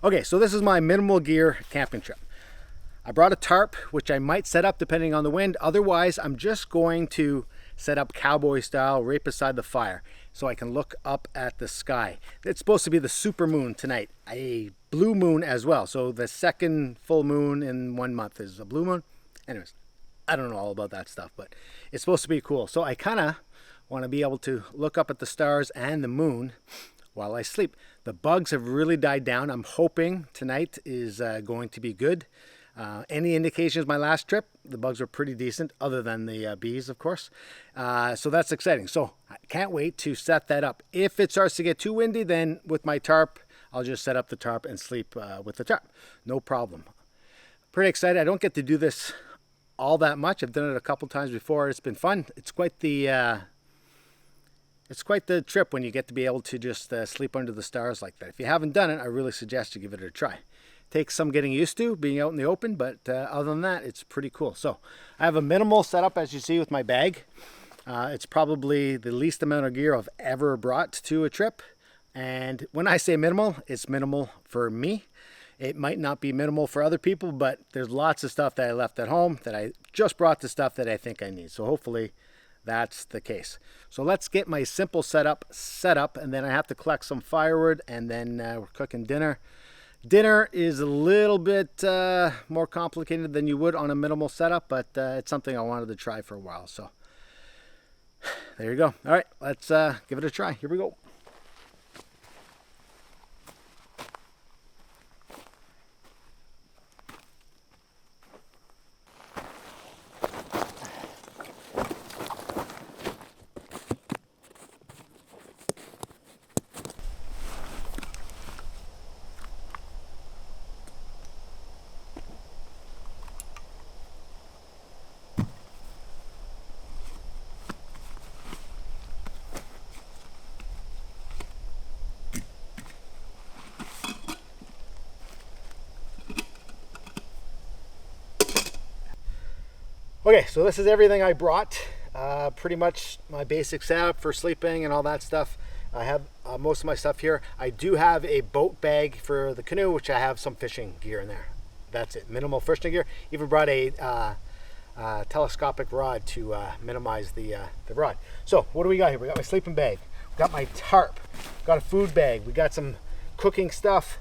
Okay, so this is my minimal gear camping trip. I brought a tarp, which I might set up depending on the wind. Otherwise, I'm just going to set up cowboy style right beside the fire so I can look up at the sky. It's supposed to be the super moon tonight, a blue moon as well. So the second full moon in 1 month is a blue moon. Anyways, I don't know all about that stuff, but it's supposed to be cool. So I kind of want to be able to look up at the stars and the moon while I sleep. The bugs have really died down. I'm hoping tonight is going to be good. Any indications my last trip, the bugs were pretty decent, other than the bees, of course. So that's exciting. So I can't wait to set that up. If it starts to get too windy, then with my tarp, I'll just set up the tarp and sleep with the tarp. No problem. Pretty excited. I don't get to do this all that much. I've done it a couple times before. It's been fun. It's quite the trip when you get to be able to just sleep under the stars like that. If you haven't done it, I really suggest you give it a try. Takes some getting used to being out in the open, but other than that, it's pretty cool. So I have a minimal setup, as you see, with my bag. It's probably the least amount of gear I've ever brought to a trip. And when I say minimal, it's minimal for me. It might not be minimal for other people, but there's lots of stuff that I left at home that I just brought the stuff that I think I need. So hopefully that's the case. So let's get my simple setup set up, and then I have to collect some firewood, and then we're cooking dinner. Dinner is a little bit more complicated than you would on a minimal setup, but it's something I wanted to try for a while. So there you go. All right, let's give it a try. Here we go. Okay, so this is everything I brought. Pretty much my basic setup for sleeping and all that stuff. I have most of my stuff here. I do have a boat bag for the canoe, which I have some fishing gear in there. That's it, minimal fishing gear. Even brought a telescopic rod to minimize the rod. So what do we got here? We got my sleeping bag. We got my tarp. Got a food bag. We got some cooking stuff,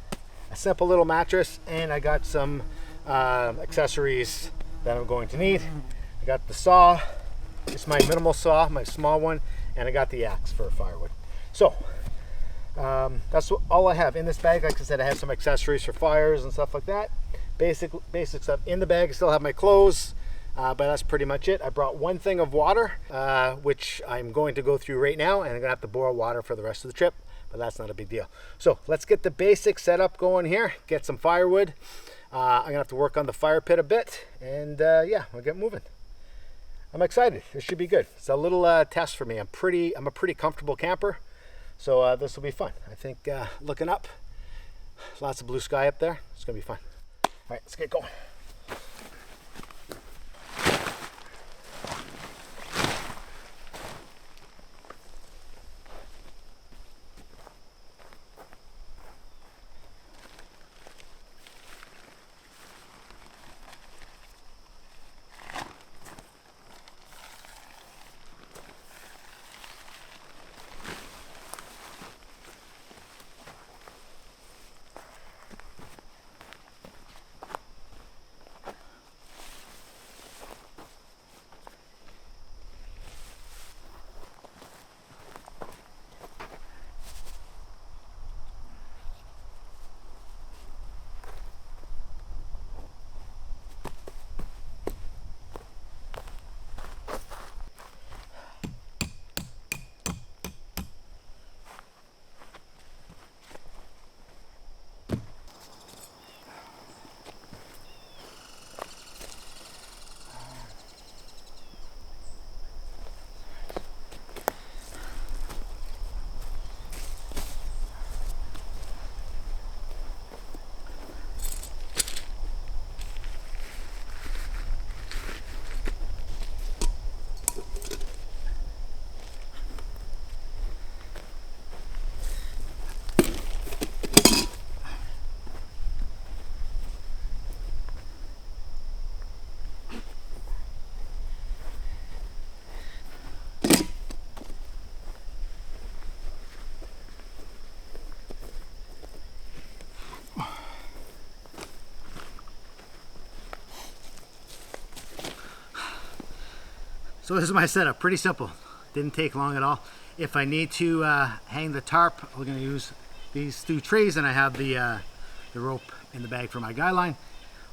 a simple little mattress, and I got some accessories that I'm going to need. I got the saw, it's my minimal saw, my small one, and I got the axe for firewood. So that's all I have in this bag. Like I said, I have some accessories for fires and stuff like that. Basic stuff in the bag. I still have my clothes, but that's pretty much it. I brought one thing of water, which I'm going to go through right now, and I'm gonna have to boil water for the rest of the trip, but that's not a big deal. So let's get the basic setup going here, get some firewood. I'm gonna have to work on the fire pit a bit, and yeah, we'll get moving. I'm excited. This should be good. It's a little test for me. I'm a pretty comfortable camper, so this will be fun. I think looking up, lots of blue sky up there. It's gonna be fun. All right, let's get going. So this is my setup, pretty simple. Didn't take long at all. If I need to hang the tarp, we're gonna use these 2 trees, and I have the rope in the bag for my guy line.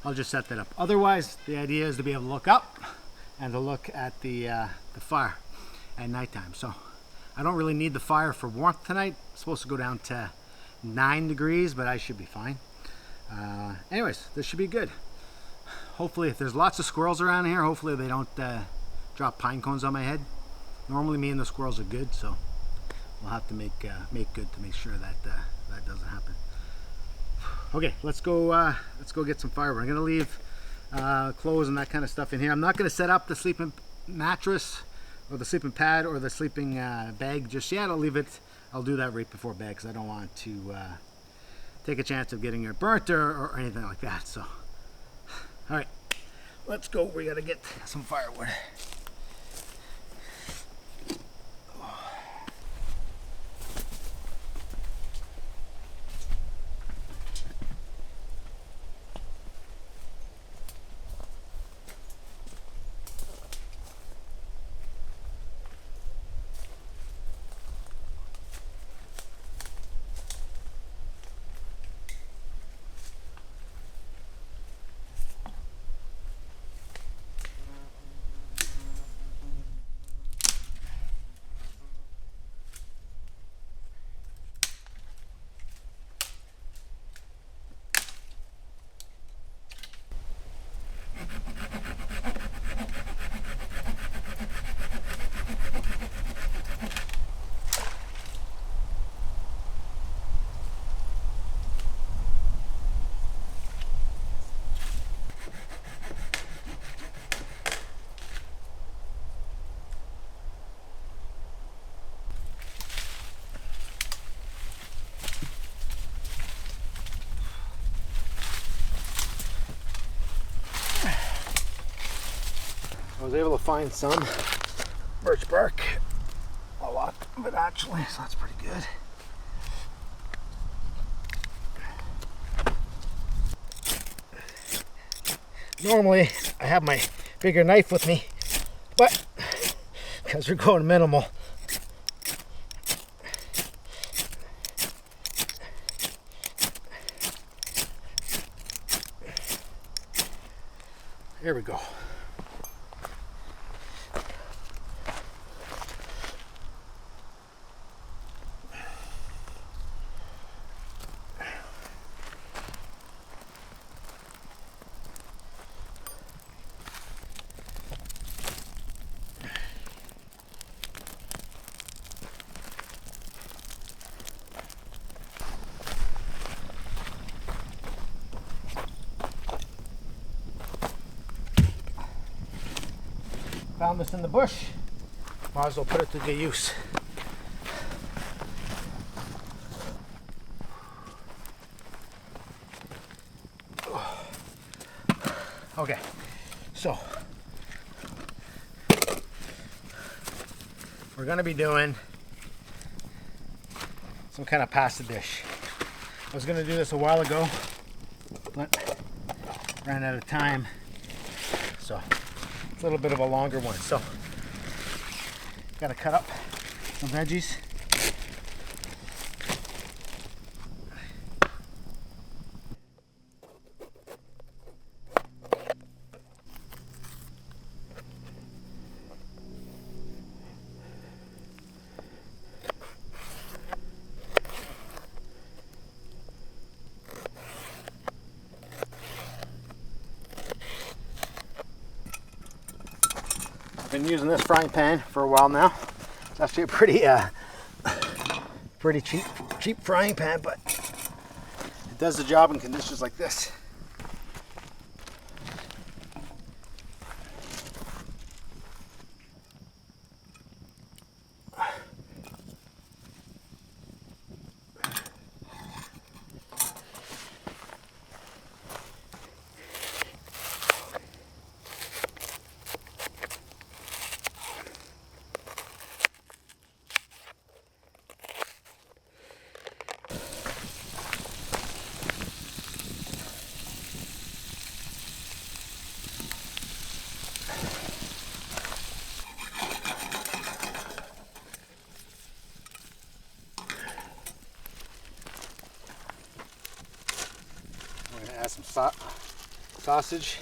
I'll just set that up. Otherwise, the idea is to be able to look up and to look at the fire at nighttime. So I don't really need the fire for warmth tonight. It's supposed to go down to 9 degrees, but I should be fine. Anyways, this should be good. Hopefully, if there's lots of squirrels around here, hopefully they don't drop pine cones on my head. Normally me and the squirrels are good, so we'll have to make good to make sure that that doesn't happen. Okay, let's go get some firewood. I'm gonna leave clothes and that kind of stuff in here. I'm not gonna set up the sleeping mattress or the sleeping pad or the sleeping bag just yet. I'll leave it. I'll do that right before bed because I don't want to take a chance of getting it burnt or anything like that. So, all right, let's go. We gotta get some firewood. I was able to find some birch bark, a lot of it actually, so that's pretty good. Normally I have my bigger knife with me, but because we're going minimal, here we go. Found this in the bush. Might as well put it to good use. Okay, so we're gonna be doing some kind of pasta dish. I was gonna do this a while ago, but ran out of time. So it's a little bit of a longer one. So gotta cut up some veggies. Been using this frying pan for a while now. It's actually a pretty cheap frying pan, but it does the job in conditions like this. Got some sausage.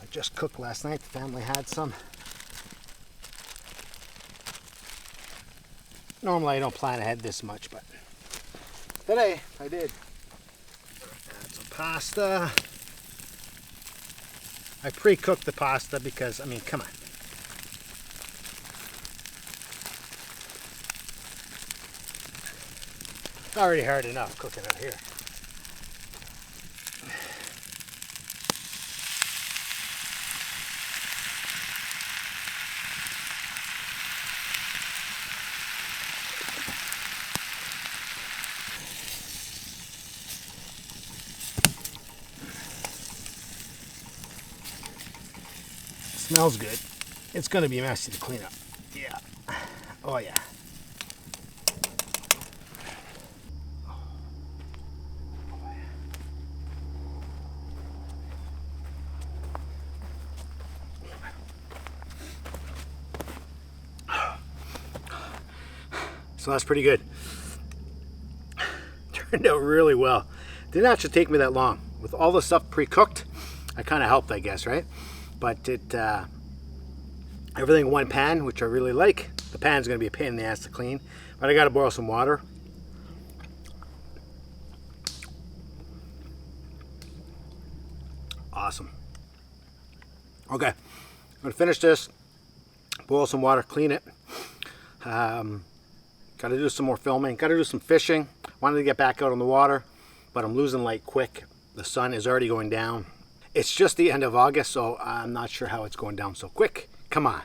I just cooked last night. The family had some. Normally I don't plan ahead this much, but today I did. Add some pasta. I pre-cooked the pasta because, I mean, come on. It's already hard enough cooking out here. Smells good. It's going to be messy to clean up. Yeah. Oh yeah. So that's pretty good. Turned out really well. Didn't actually take me that long. With all the stuff pre-cooked, I kind of helped, I guess, right? But it everything in one pan, which I really like. The pan's going to be a pain in the ass to clean, but I got to boil some water. Awesome. Okay, I'm going to finish this, boil some water, clean it. Got to do some more filming, got to do some fishing. Wanted to get back out on the water, but I'm losing light quick. The sun is already going down. It's just the end of August, so I'm not sure how it's going down so quick. Come on,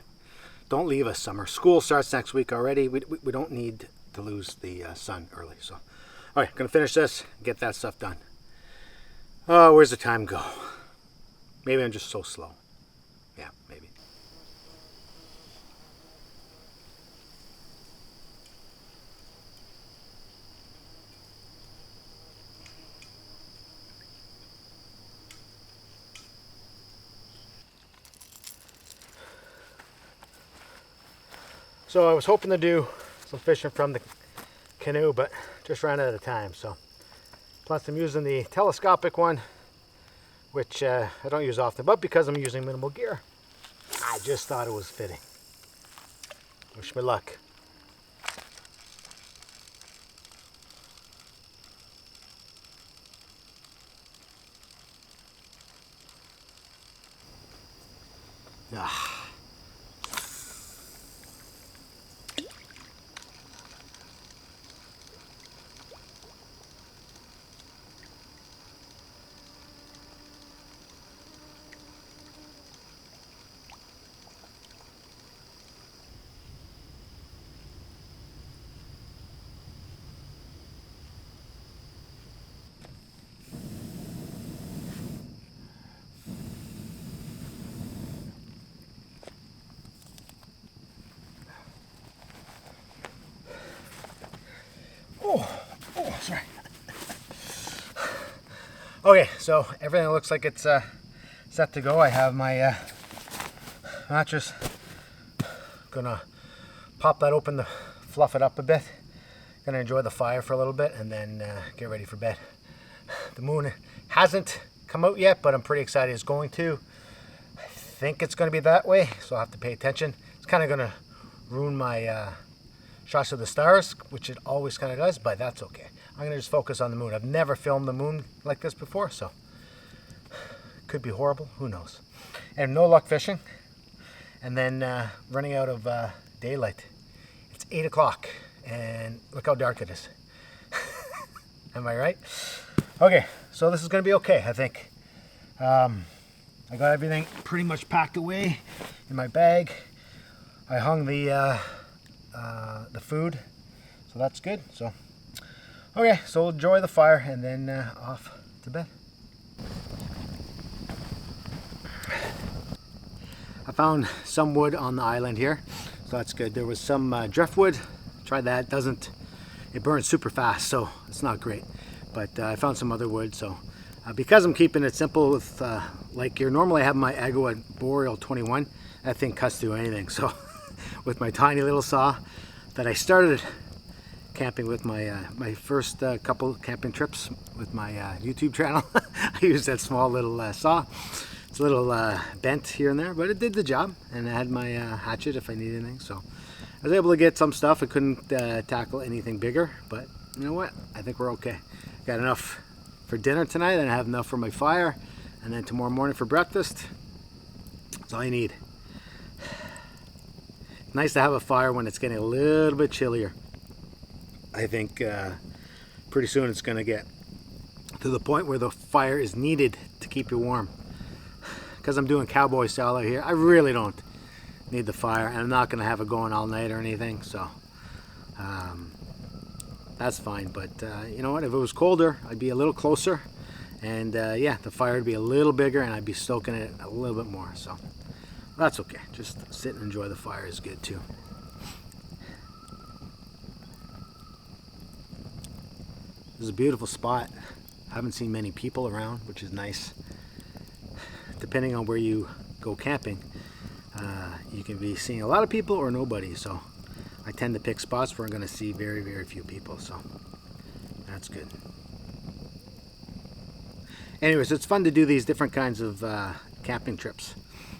don't leave us, summer. School starts next week already. We don't need to lose the sun early. So, all right, gonna finish this, get that stuff done. Oh, where's the time go? Maybe I'm just so slow. Yeah, maybe. So I was hoping to do some fishing from the canoe, but just ran out of time. So plus I'm using the telescopic one, which I don't use often, but because I'm using minimal gear, I just thought it was fitting. Wish me luck. Ah. Oh, sorry. Okay, so everything looks like it's set to go. I have my mattress. Gonna pop that open to fluff it up a bit. Gonna enjoy the fire for a little bit and then get ready for bed. The moon hasn't come out yet, but I'm pretty excited it's going to. I think it's gonna be that way, so I'll have to pay attention. It's kind of gonna ruin my shots of the stars, which it always kind of does, but that's okay. I'm gonna just focus on the moon. I've never filmed the moon like this before, so could be horrible, who knows. And no luck fishing. And then running out of daylight. It's 8 o'clock and look how dark it is. Am I right? Okay, so this is gonna be okay, I think. I got everything pretty much packed away in my bag. I hung the food, so that's good. So okay, so we'll enjoy the fire and then off to bed. I found some wood on the island here, so that's good. There was some driftwood. Tried that. It burns super fast, so it's not great. But I found some other wood. So because I'm keeping it simple with light gear, normally I have my Agua Boreal 21. That thing cuts through anything. So with my tiny little saw that I started camping with my my first couple camping trips with my YouTube channel. I used that small little saw. It's a little bent here and there, but it did the job, and I had my hatchet if I needed anything. So I was able to get some stuff. I couldn't tackle anything bigger, but you know what? I think we're okay. Got enough for dinner tonight, and I have enough for my fire, and then tomorrow morning for breakfast. That's all you need. Nice to have a fire when it's getting a little bit chillier. I think pretty soon it's going to get to the point where the fire is needed to keep you warm. Because I'm doing cowboy style out here, I really don't need the fire, and I'm not going to have it going all night or anything, so that's fine. But you know what, if it was colder, I'd be a little closer, and yeah, the fire would be a little bigger, and I'd be stoking it a little bit more, so that's okay. Just sit and enjoy the fire is good too. This is a beautiful spot. I haven't seen many people around, which is nice. Depending on where you go camping, you can be seeing a lot of people or nobody, so I tend to pick spots where I'm going to see very, very few people, so that's good. Anyways, it's fun to do these different kinds of camping trips.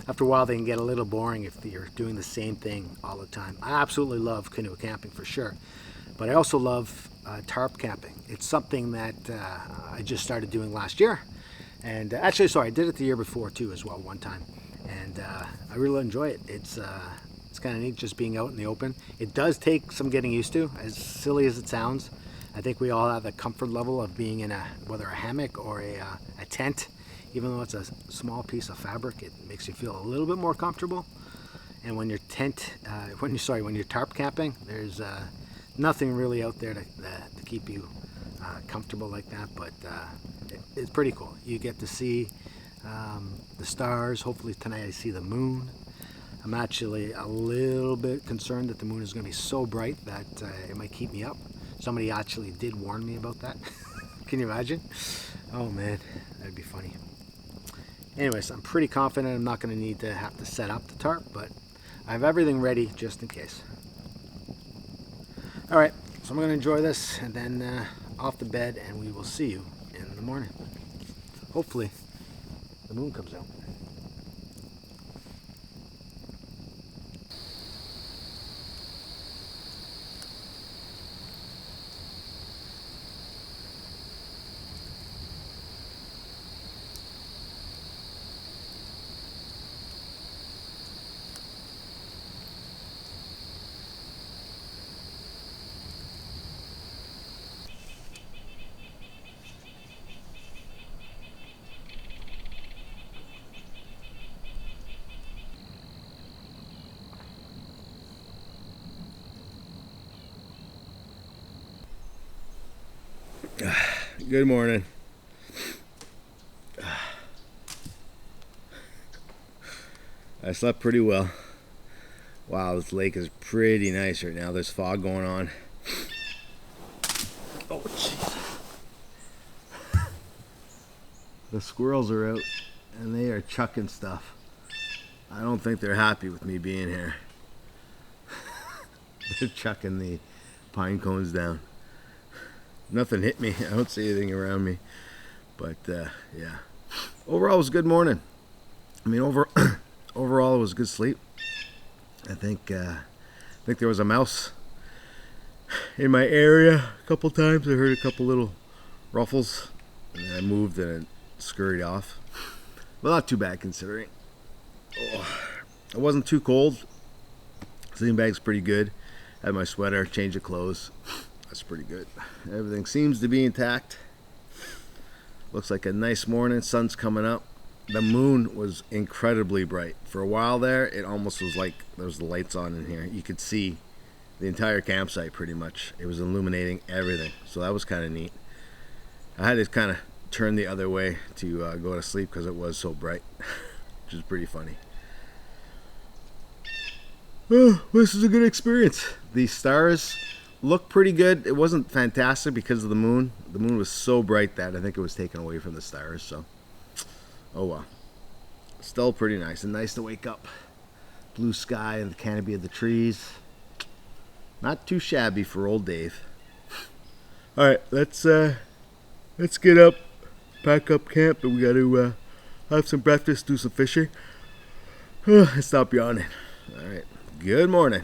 After a while, they can get a little boring if you're doing the same thing all the time. I absolutely love canoe camping for sure, but I also love tarp camping. It's something that I just started doing last year. And actually, sorry, I did it the year before too as well, one time, and I really enjoy it. It's kind of neat just being out in the open. It does take some getting used to, as silly as it sounds. I think we all have the comfort level of being in whether a hammock or a tent. Even though it's a small piece of fabric, it makes you feel a little bit more comfortable. And when you're when you're tarp camping, there's nothing really out there to keep you comfortable like that, but it's pretty cool. You get to see the stars. Hopefully tonight I see the moon. I'm actually a little bit concerned that the moon is going to be so bright that it might keep me up. Somebody actually did warn me about that. Can you imagine? Oh man, that'd be funny. Anyways, I'm pretty confident I'm not going to need to have to set up the tarp, but I have everything ready just in case. All right, so I'm going to enjoy this and then off to bed, and we will see you in the morning. Hopefully the moon comes out. Good morning. I slept pretty well. Wow, this lake is pretty nice right now. There's fog going on. Oh, jeez. The squirrels are out and they are chucking stuff. I don't think they're happy with me being here. They're chucking the pine cones down. Nothing hit me. I don't see anything around me. But yeah, overall it was a good morning. I mean, overall it was good sleep. I think there was a mouse in my area a couple times. I heard a couple little ruffles, and then I moved and it scurried off. Well, not too bad considering. Oh, it wasn't too cold. Sleeping bag's pretty good. Had my sweater, change of clothes. That's pretty good. Everything seems to be intact. Looks like a nice morning. Sun's coming up. The moon was incredibly bright. For a while there, it almost was like there was the lights on in here. You could see the entire campsite pretty much. It was illuminating everything. So that was kind of neat. I had to kind of turn the other way to go to sleep because it was so bright, which is pretty funny. Oh, this is a good experience. The stars looked pretty good. It wasn't fantastic because of the moon. The moon was so bright that I think it was taken away from the stars. So, oh well. Still pretty nice and nice to wake up. Blue sky and the canopy of the trees. Not too shabby for old Dave. All right, let's get up, pack up camp, and we got to have some breakfast, do some fishing. Stop yawning. All right, good morning.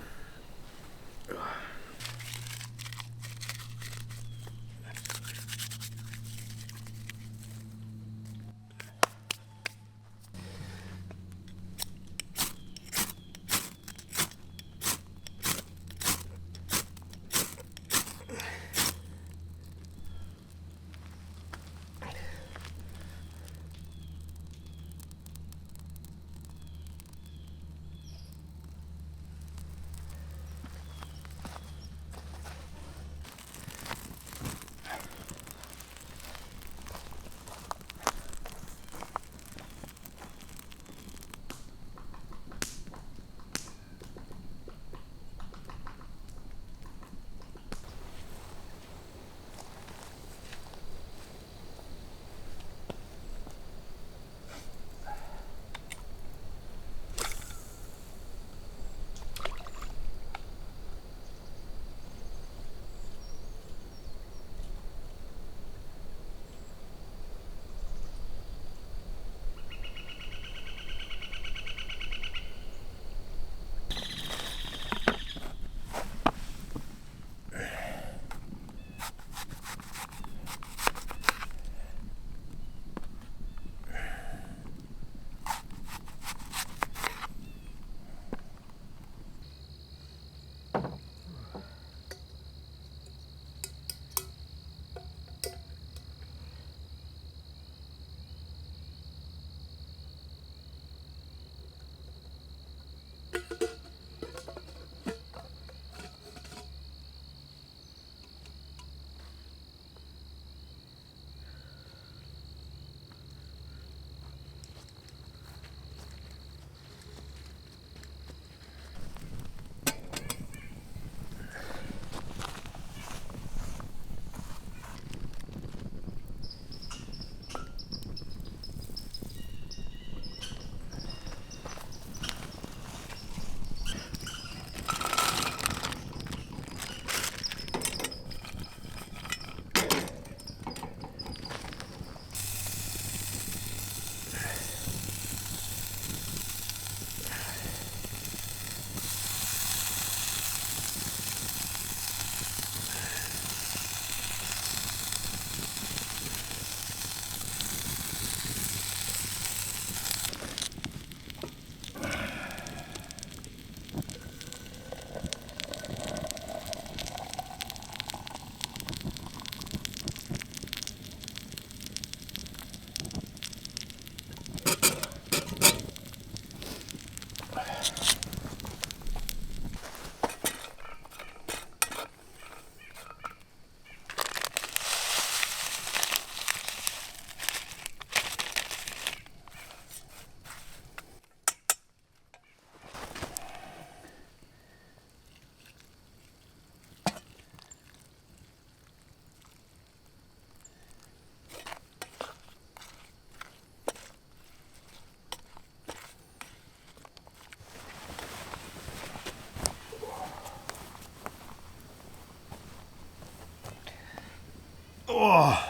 Oh,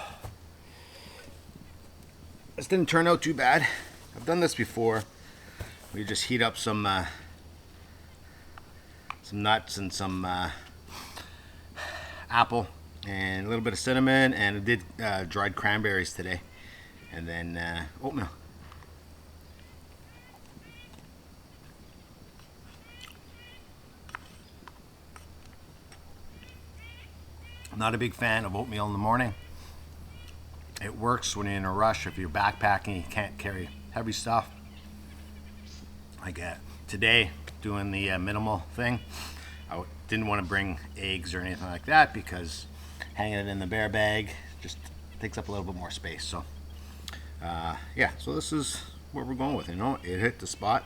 this didn't turn out too bad. I've done this before. We just heat up some nuts and some apple and a little bit of cinnamon, and I did dried cranberries today, and then oatmeal. I'm not a big fan of oatmeal in the morning. It works when you're in a rush. If you're backpacking, you can't carry heavy stuff. I get today doing the minimal thing. I didn't want to bring eggs or anything like that because hanging it in the bear bag just takes up a little bit more space. So yeah, so this is what we're going with. You know, it hit the spot.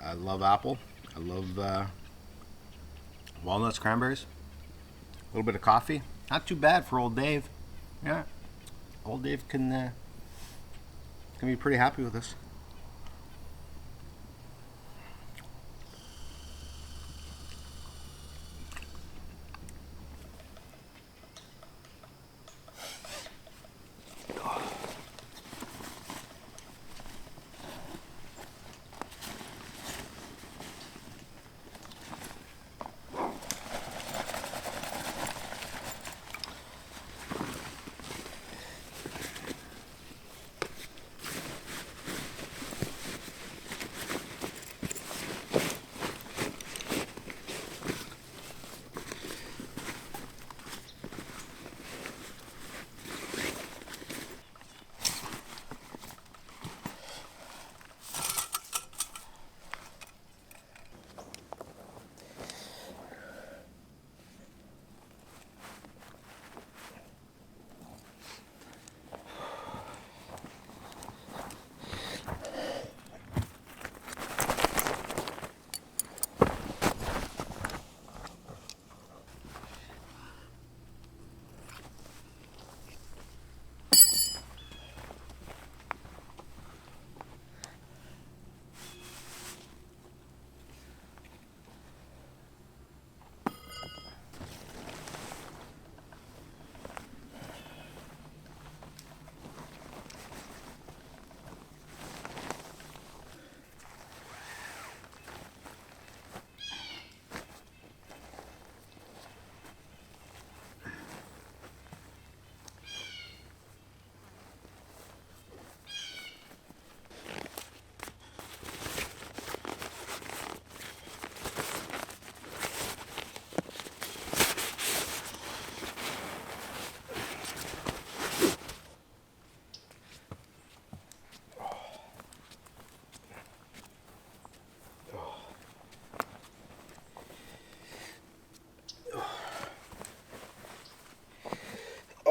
I love apple. I love walnuts, cranberries. A little bit of coffee. Not too bad for old Dave. Yeah, old Dave can be pretty happy with this.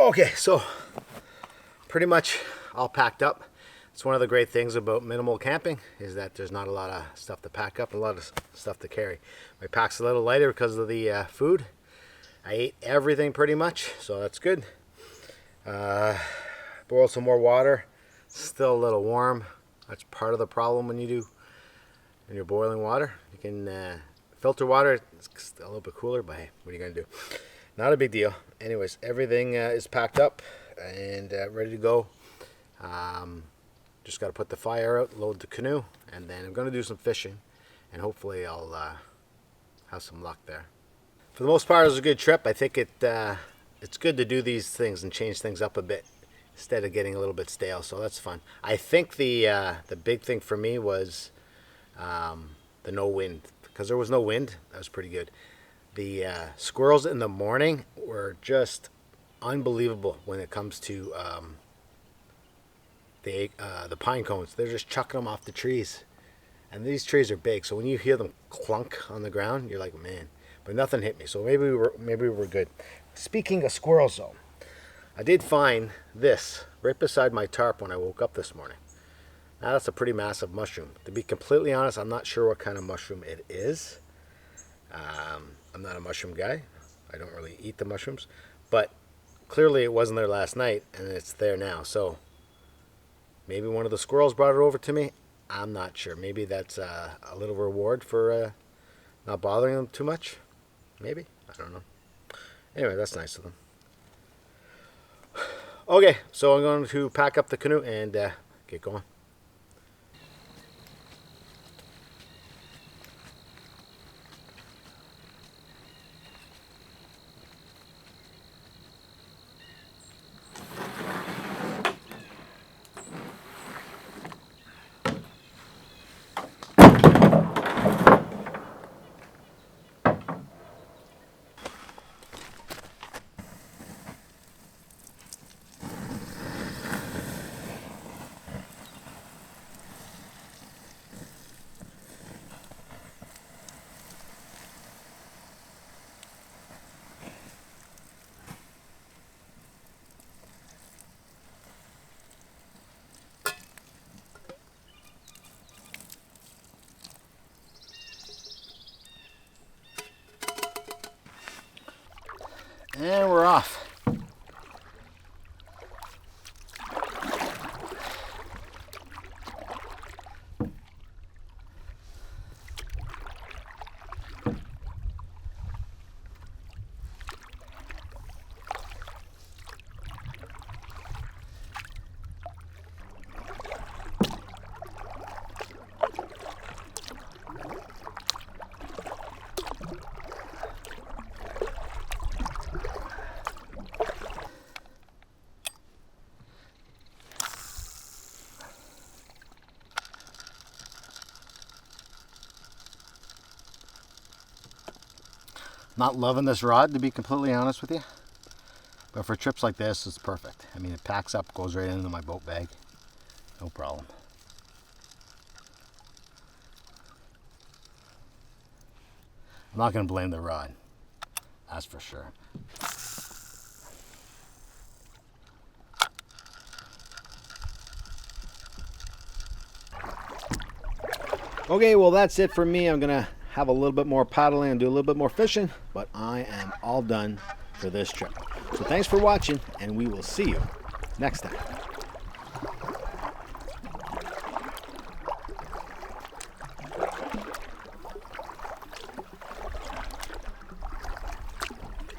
Okay, so pretty much all packed up. It's one of the great things about minimal camping is that there's not a lot of stuff to pack up, a lot of stuff to carry. My pack's a little lighter because of the food. I ate everything pretty much, so that's good. Boiled some more water. Still a little warm. That's part of the problem when you're boiling water. You can filter water. It's a little bit cooler, but hey, what are you gonna do? Not a big deal. Anyways, everything is packed up and ready to go. Just got to put the fire out, load the canoe, and then I'm going to do some fishing, and hopefully I'll have some luck there. For the most part, it was a good trip. I think it's good to do these things and change things up a bit instead of getting a little bit stale, so that's fun. I think the big thing for me was the no wind, because there was no wind. That was pretty good. The squirrels in the morning were just unbelievable when it comes to the pine cones. They're just chucking them off the trees, and these trees are big, so when you hear them clunk on the ground, you're like, man. But nothing hit me, so maybe we were good. Speaking of squirrels, though, I did find this right beside my tarp when I woke up this morning. Now that's a pretty massive mushroom. To be completely honest, I'm not sure what kind of mushroom it is. I'm not a mushroom guy. I don't really eat the mushrooms, but clearly it wasn't there last night, and it's there now. So maybe one of the squirrels brought it over to me. I'm not sure. Maybe that's a little reward for not bothering them too much. Maybe. I don't know. Anyway, that's nice of them. Okay, so I'm going to pack up the canoe and get going. And we're off. Not loving this rod, to be completely honest with you, but for trips like this, it's perfect. I mean, it packs up, goes right into my boat bag, no problem. I'm not going to blame the rod, that's for sure. Okay, well that's it for me. I'm going to have a little bit more paddling and do a little bit more fishing, but I am all done for this trip. So thanks for watching, and we will see you next time.